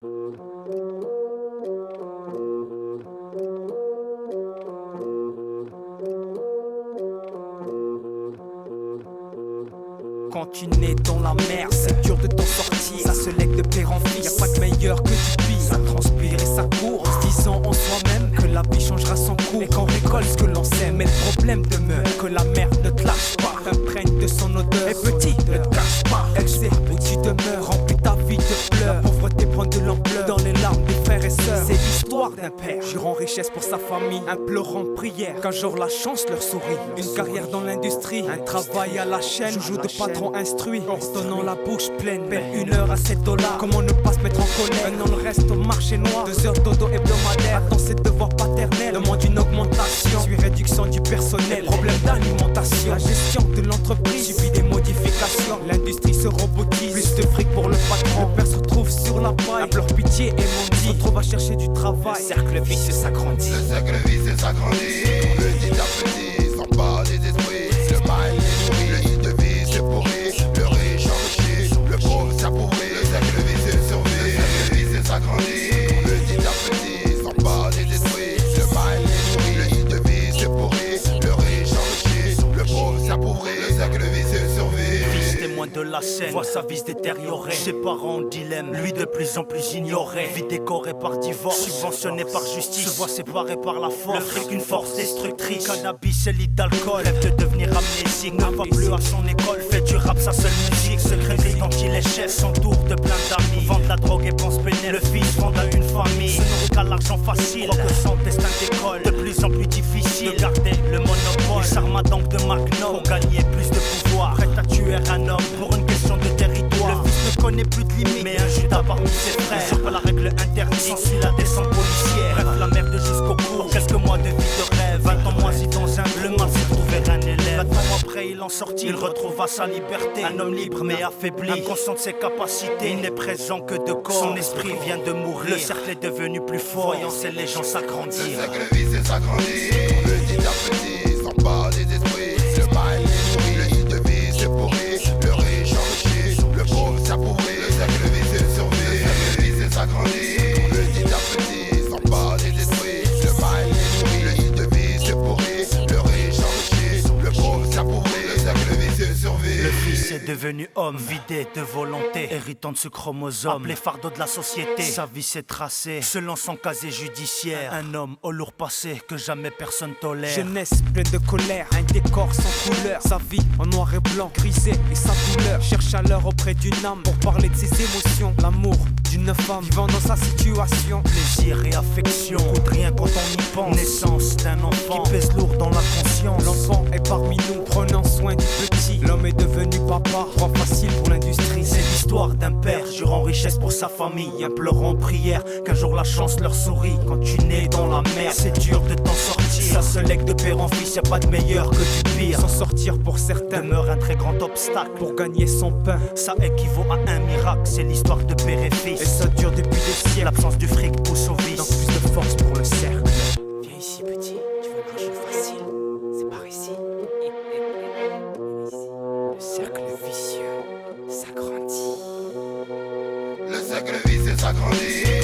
Quand tu nais dans la merde, c'est dur de t'en sortir. Ça se lègue de père en fils, y'a pas de meilleur que du pire. Ça transpire et ça court en se disant en soi-même que la vie changera son cours et qu'on récolte ce que l'on sait. Mais le problème demeure que la merde ne te lâche pas, t'imprègne de son odeur. Et petit, ne te cache pas, elle sait où tu demeures. Remplis ta vie de pleurs, la pauvreté prend de l'ampleur dans les larmes des frères et sœurs. C'est l'histoire d'un père jurant richesse pour sa famille, implorant prière qu'un jour la chance leur sourit. Une carrière dans l'industrie, un travail à la chaîne, joujou de patron instruit, ordonnant la bouche pleine. Perd une heure à 7 $. Comment ne pas se mettre en colère? Un an le reste au marché noir, 2 heures dodo hebdomadaire. Attends ses devoirs paternels, demande une augmentation, puis réduction du personnel, problème d'alimentation. La gestion de l'entreprise subit des modifications. L'industrie se robotise, plus de fric pour le patron. Le père se retrouve sur la paille, implore pitié et mendie, se retrouve à chercher du travail. Le cercle vicieux s'agrandit. Le cercle vicieux s'agrandit. Petit à petit, sans pas des esprits. Le mal est nourri, le nid de vie se pourrit. Le riche enrichi, le pauvre s'appauvrit. Le cercle vicieux survit. Le cercle vicieux s'agrandit. Petit à petit, sans pas des esprits. Le mal est nourri, le nid de vie se pourrit. Le riche enrichi, le pauvre s'appauvrit. Le cercle vicieux survit. Fils témoin de la scène, voit sa vie se détériorer. Ses parents en dilemme, lui de plus en plus ignoré. Vie décorée par divorce, subventionné par justice, se voit séparé par la force. Le fric une force destructrice, cannabis et lit d'alcool. Rêve de devenir amnésique, ne va plus à son école. Fait du rap sa seule musique, secret dont il est chef. S'entoure de plein d'amis, vend de la drogue et pense pénal. Le fils fonde à une famille, se nourrit qu'à l'argent facile. Croit que son destin décolle, de plus en plus difficile de garder le monopole. Il s'arme à donc de Magnum pour gagner plus de pouvoir. Prêt à tuer un homme pour une question de territoire. Le fils ne connaît plus de limites, mais un Judas parmi ses frères. Sur pas la règle interdite, s'ensuit la descente policière. Bref, la merde jusqu'au cours, quelques mois de vie de rêve. 20 ans moisi dans un le mal s'est trouvé un élève. 20 ans après il en sortit, il retrouva sa liberté. Un homme libre mais affaibli, inconscient de ses capacités. Il n'est présent que de corps, son esprit vient de mourir. Le cercle est devenu plus fort, voyant ses légions s'agrandir. Le cercle vicieux s'agrandit. Petit à petit, sans pas des esprits. Le mal est nourri, le nid de vie se pourrit. Le riche enrichi, le pauvre s'appauvrit. Le cercle vicieux survit. Le cercle vicieux s'agrandit. Petit à petit, sans pas des esprits. Le mal est nourri, le nid de vie se pourrit. Le riche enrichi, le pauvre s'appauvrit. Le cercle vicieux survit. Le fils est devenu homme, vidé de volonté, héritant de ce chromosome, appelé fardeau de la société. Sa vie s'est tracée, selon son casier judiciaire. Un homme au lourd passé que jamais personne tolère. Jeunesse pleine de colère, un décor sans couleur. Sa vie en noir et blanc, grisée et sa douleur. Cherche à l'heure auprès d'une âme pour parler de ses émotions. L'amour d'une femme vivant dans sa situation. Plaisir et affection, coûte rien quand on y pense. Naissance d'un enfant qui pèse lourd dans la conscience. L'enfant est parmi nous, prenant soin du petit. L'homme est devenu papa, roi facile pour l'industrie. C'est l'histoire d'un père, jurant richesse pour sa famille, implorant prière qu'un jour la chance leur sourit. Quand tu nais dans la merde, c'est dur de t'en sortir. Ça se lègue de père en fils, y'a pas de meilleur que du pire. S'en sortir pour certains demeure un très grand obstacle. Pour gagner son pain, ça équivaut à un miracle. C'est l'histoire de père et fils, et ça dure depuis des siècles. L'absence du fric pousse au vice, donc plus de force pour le cercle. Viens ici petit, tu veux de l'argent facile. C'est par ici. Le cercle vicieux s'agrandit. Le cercle vicieux s'agrandit.